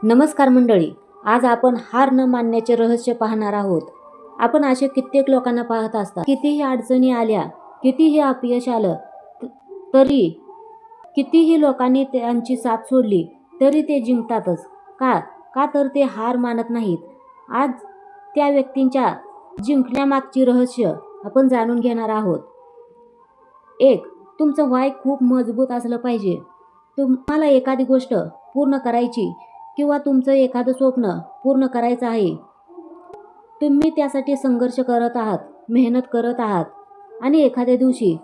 नमस्कार मंडळी, आज आपण हार न मानण्याचे रहस्य पाहणार आहोत. आपण असे कित्येक लोकांना पाहत असता, कितीही अडचणी आल्या, कितीही अपयश आलं, तरी कितीही लोकांनी त्यांची साथ सोडली तरी ते जिंकतातच. का का तर ते हार मानत नाहीत. आज त्या व्यक्तींच्या जिंकण्यामागची रहस्य आपण जाणून घेणार आहोत. 1. तुमचं व्हाय खूप मजबूत असलं पाहिजे. तुम्हाला एखादी गोष्ट पूर्ण करायची किंवा तुमचं एखादं स्वप्न पूर्ण करायचं आहे. तुम्ही त्यासाठी संघर्ष करत आहात, मेहनत करत आहात आणि एखाद्या दिवशी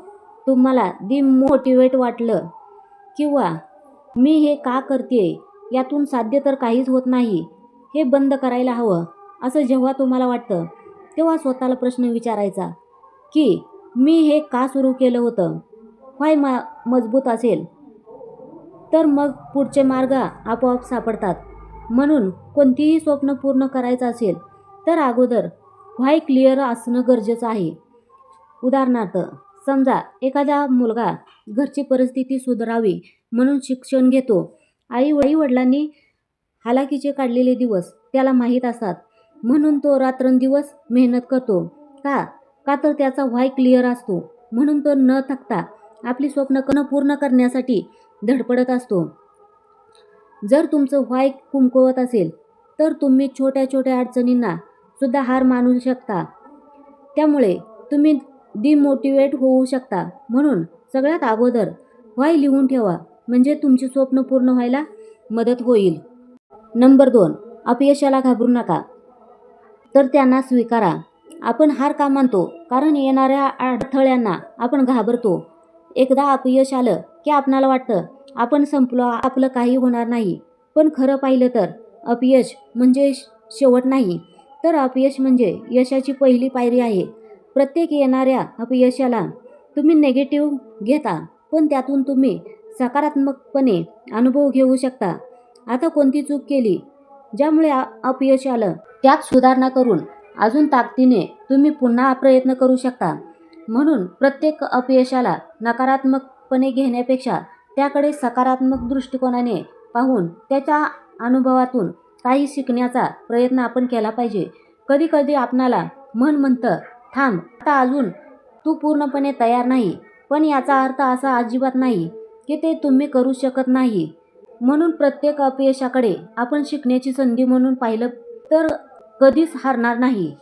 तुम्हाला डिमोटिवेट वाटलं किंवा मी हे का करतेय, यातून साध्य तर काहीच होत नाही, हे बंद करायला हवं, असं जेव्हा तुम्हाला वाटतं तेव्हा स्वतःला प्रश्न विचारायचा की मी हे का सुरू केलं होतं. व्हाय मजबूत असेल तर मग पुढचे मार्ग आपोआप सापडतात. म्हणून कोणतीही स्वप्न पूर्ण करायचं असेल तर अगोदर व्हाय क्लिअर असणं गरजेचं आहे. उदाहरणार्थ, समजा एखादा मुलगा घरची परिस्थिती सुधारावी म्हणून शिक्षण घेतो. आई वडिलांनी हालाकीचे काढलेले दिवस त्याला माहीत असतात, म्हणून तो रात्रंदिवस मेहनत करतो. का का तर त्याचा व्हाय क्लिअर असतो, म्हणून तो न थकता आपली स्वप्न पूर्ण करण्यासाठी धडपडत असतो. जर तुमचं व्हाय कमकुवत असेल तर तुम्ही छोट्या छोट्या अडचणींना सुद्धा हार मानू शकता. त्यामुळे तुम्ही डिमोटिवेट होऊ शकता. म्हणून सगळ्यात अगोदर व्हाय लिहून ठेवा, म्हणजे तुमची स्वप्न पूर्ण व्हायला मदत होईल. नंबर 2. अपयशाला घाबरू नका, तर त्यांना स्वीकारा. आपण हार का मानतो? कारण येणाऱ्या अडथळ्यांना आपण घाबरतो. एकदा अपयश आलं की आपणाला वाटतं आपण संपलो, आपलं काही होणार नाही. पण खरं पाहिलं तर अपयश म्हणजे शेवट नाही, तर अपयश म्हणजे यशाची पहिली पायरी आहे. प्रत्येक येणाऱ्या अपयशाला तुम्ही नेगेटिव्ह घेता, पण त्यातून तुम्ही सकारात्मकपणे अनुभव घेऊ शकता. आता कोणती चूक केली ज्यामुळे अपयश आलं, त्यात सुधारणा करून अजून ताकदीने तुम्ही पुन्हा प्रयत्न करू शकता. म्हणून प्रत्येक अपयशाला नकारात्मकपणे घेण्यापेक्षा त्याकडे सकारात्मक दृष्टिकोनाने पाहून त्याच्या अनुभवातून काही शिकण्याचा प्रयत्न आपण केला पाहिजे. कधी कधी आपणाला मन म्हणतं, थांब, आता अजून तू पूर्णपणे तयार नाही, पण याचा अर्थ असा अजिबात नाही की ते तुम्ही करू शकत नाही. म्हणून प्रत्येक अपयशाकडे आपण शिकण्याची संधी म्हणून पाहिलं तर कधीच हारणार नाही.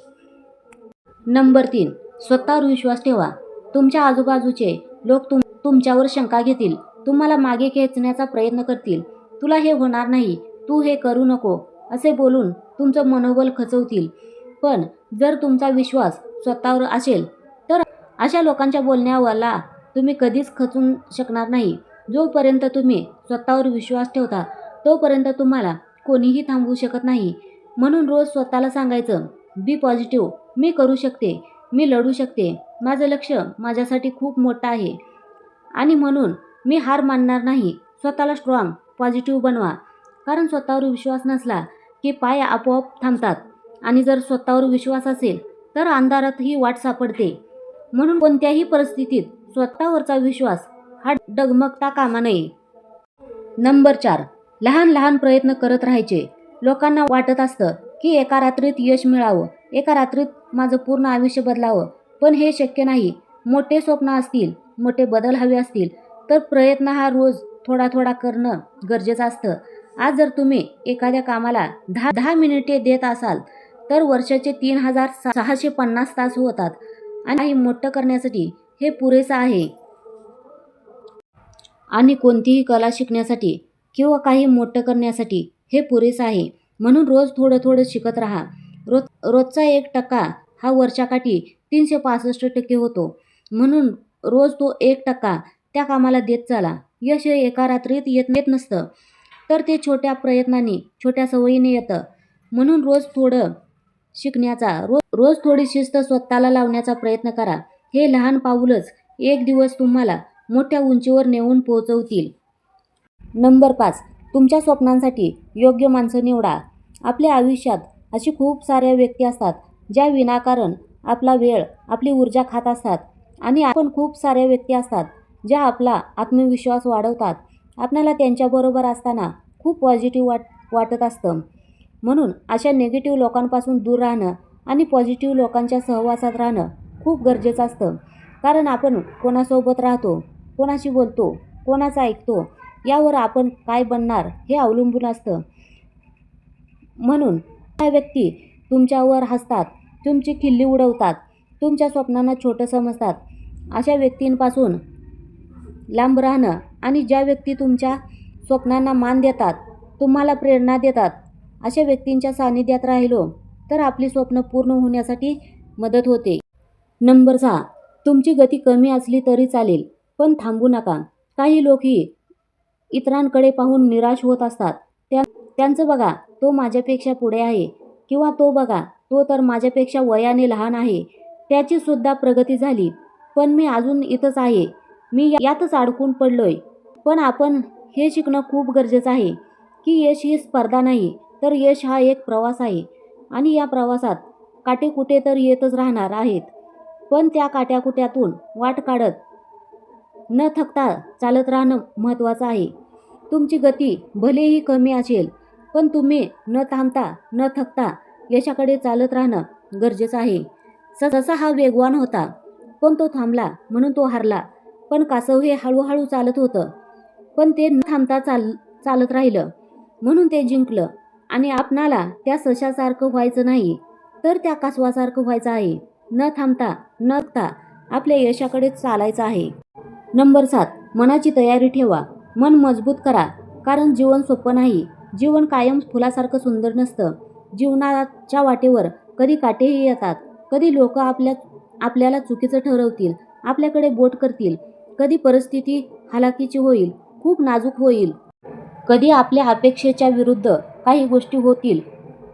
नंबर 3. स्वतःवर विश्वास ठेवा. तुमच्या आजूबाजूचे लोक तुमच्यावर शंका घेतील, तुम्हाला मागे खेचण्याचा प्रयत्न करतील. तुला हे होणार नाही, तू हे करू नको, असे बोलून तुमचं मनोबल खचवतील. पण जर तुमचा विश्वास स्वतःवर असेल तर अशा लोकांच्या बोलण्याला तुम्ही कधीच खचू शकणार नाही. जोपर्यंत तुम्ही स्वतःवर विश्वास ठेवता तोपर्यंत तुम्हाला कोणीही थांबवू शकत नाही. म्हणून रोज स्वतःला सांगायचं, बी पॉझिटिव्ह, मी करू शकते, मी लढू शकते, माझं लक्ष माझ्यासाठी खूप मोठं आहे आणि म्हणून मी हार मानणार नाही. स्वतःला स्ट्रॉंग, पॉझिटिव्ह बनवा. कारण स्वतःवर विश्वास नसला की पाय आपोआप थांबतात आणि जर स्वतःवर विश्वास असेल तर अंधारातही वाट सापडते. म्हणून कोणत्याही परिस्थितीत स्वतःवरचा विश्वास हा डगमगता कामा नये. नंबर 4. लहान लहान प्रयत्न करत राहायचे. लोकांना वाटत असतं की एका रात्रीत यश मिळावं, एका रात्रीत माझं पूर्ण आयुष्य बदलावं, पण हे शक्य नाही. मोठे स्वप्न असतील, मोठे बदल हवे असतील तर प्रयत्न हा रोज थोडा थोडा करणं गरजेचं असतं. आज जर तुम्ही एखाद्या कामाला 10 मिनिटे देत असाल तर वर्षाचे 3650 तास होतात आणि काही मोठं करण्यासाठी हे पुरेसं आहे. आणि कोणतीही कला शिकण्यासाठी किंवा काही मोठं करण्यासाठी हे पुरेसं आहे. म्हणून रोज थोडं थोडं शिकत राहा. रोजचा 1% हा वर्षाकाठी 365% होतो. म्हणून रोज तो 1% त्या कामाला देत चला. यश हे एका रात्रीत येत नसतं, तर ते छोट्या प्रयत्नांनी, छोट्या सवयीने येतं. म्हणून रोज थोडं शिकण्याचा, रोज थोडी शिस्त स्वतःला लावण्याचा प्रयत्न करा. हे लहान पाऊलच एक दिवस तुम्हाला मोठ्या उंचीवर नेऊन पोहोचवतील. नंबर 5. तुमच्या स्वप्नांसाठी योग्य माणसं निवडा. आपल्या आयुष्यात अशी खूप साऱ्या व्यक्ती असतात ज्या विनाकारण आपला वेळ, आपली ऊर्जा खात असतात आणि आपण खूप साऱ्या व्यक्ती असतात ज्या आपला आत्मविश्वास वाढवतात. आपल्याला त्यांच्याबरोबर असताना खूप पॉझिटिव्ह वाटत असतं. म्हणून अशा निगेटिव्ह लोकांपासून दूर राहणं आणि पॉझिटिव्ह लोकांच्या सहवासात राहणं खूप गरजेचं असतं. कारण आपण कोणासोबत राहतो, कोणाशी बोलतो, कोणाचं ऐकतो यावर आपण काय बनणार हे अवलंबून असतं. म्हणून त्या व्यक्ती तुमच्यावर हसतात, तुमची खिल्ली उडवतात, तुमच्या स्वप्नांना छोटं समजतात अशा व्यक्तींपासून लांब राहणं आणि ज्या व्यक्ती तुमच्या स्वप्नांना मान देतात, तुम्हाला प्रेरणा देतात अशा व्यक्तींच्या सानिध्यात राहिलो तर आपली स्वप्न पूर्ण होण्यासाठी मदत होते. नंबर 6. तुमची गती कमी असली तरी चालेल, पण थांबू नका. काही लोकही इतरांकडे पाहून निराश होत असतात. त्यांचं बघा, तो माझ्यापेक्षा पुढे आहे, किंवा तो बघा, तो तर माझ्यापेक्षा वयाने लहान आहे, त्याची सुद्धा प्रगती झाली, पण मी अजून इथंच आहे, मी यातच अडकून पडलोय. पण आपण हे शिकणं खूप गरजेचं आहे की यश ही स्पर्धा नाही, तर यश हा एक प्रवास आहे आणि या प्रवासात काटेकुटे तर येतच राहणार आहेत, पण त्या काट्याकुट्यातून वाट काढत न थकता चालत राहणं महत्त्वाचं आहे. तुमची गती भलेही कमी असेल, पण तुम्ही न थांबता न थकता यशाकडे चालत राहणं गरजेचं आहे. जसा हा वेगवान होता, पण तो थांबला म्हणून तो हारला. पण कासव हे हळूहळू चालत होतं, पण ते न थांबता चालत राहिलं म्हणून ते जिंकलं. आणि आपणाला त्या सशासारखं व्हायचं नाही, तर त्या कासवासारखं व्हायचं आहे. न थांबता न थकता आपल्या यशाकडे चालायचं आहे. नंबर 7. मनाची तयारी ठेवा. मन मजबूत करा, कारण जीवन सोपं नाही. जीवन कायम फुलासारखं सुंदर नसतं. जीवनाच्या वाटेवर कधी काटेही येतात, कधी लोक आपल्याला चुकीचं ठरवतील, आपल्याकडे बोट करतील, कधी परिस्थिती हालाकीची होईल, खूप नाजूक होईल, कधी आपल्या अपेक्षेच्या विरुद्ध काही गोष्टी होतील.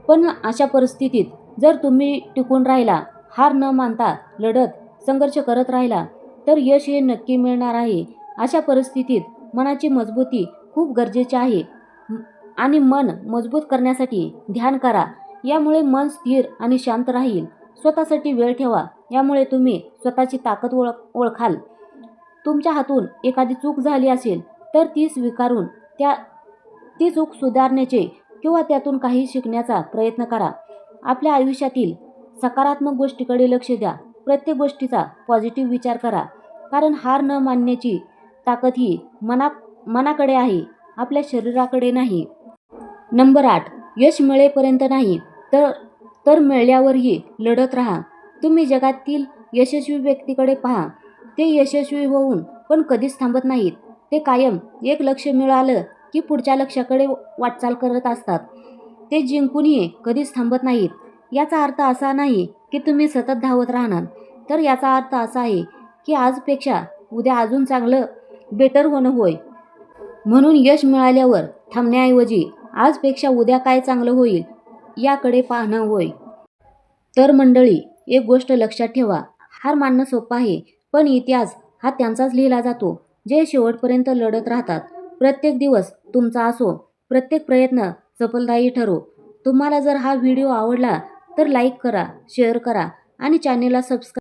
पण अशा परिस्थितीत जर तुम्ही टिकून राहिला, हार न मानता लढत संघर्ष करत राहिला, तर यश हे नक्की मिळणार आहे. अशा परिस्थितीत मनाची मजबूती खूप गरजेची आहे आणि मन मजबूत करण्यासाठी ध्यान करा, यामुळे मन स्थिर आणि शांत राहील. स्वतःसाठी वेळ ठेवा, यामुळे तुम्ही स्वतःची ताकद ओळखाल. तुमच्या हातून एखादी चूक झाली असेल तर ती स्वीकारून ती चूक सुधारण्याचे किंवा त्यातून काही शिकण्याचा प्रयत्न करा. आपल्या आयुष्यातील सकारात्मक गोष्टीकडे लक्ष द्या. प्रत्येक गोष्टीचा पॉझिटिव्ह विचार करा, कारण हार न मानण्याची ताकद ही मनाकडे आहे, आपल्या शरीराकडे नाही. नंबर 8. यश मिळेपर्यंत नाही, तर मिळाल्यावरही लढत राहा. तुम्ही जगातील यशस्वी व्यक्तीकडे पहा. ते यशस्वी होऊन पण कधीच थांबत नाहीत. ते कायम एक लक्ष्य मिळालं की पुढच्या लक्ष्याकडे वाटचाल करत असतात. ते जिंकूनही कधीच थांबत नाहीत. याचा अर्थ असा नाही की तुम्ही सतत धावत राहणार, तर याचा अर्थ असा आहे की आजपेक्षा उद्या अजून चांगलं बेटर होणं होय. म्हणून यश मिळाल्यावर थांबण्याऐवजी आजपेक्षा उद्या काय चांगलं होईल याकडे पाहणं होय. तर मंडळी, एक गोष्ट लक्षात ठेवा, हार मानणं सोपं आहे, पण इतिहास हा त्यांचाच लिहिला जातो जे शेवटपर्यंत लढत राहतात. प्रत्येक दिवस तुमचा असो, प्रत्येक प्रयत्न सफलदायी ठरो. तुम्हाला जर हा व्हिडिओ आवडला तर लाईक करा, शेअर करा आणि चॅनेलला सबस्क्राईब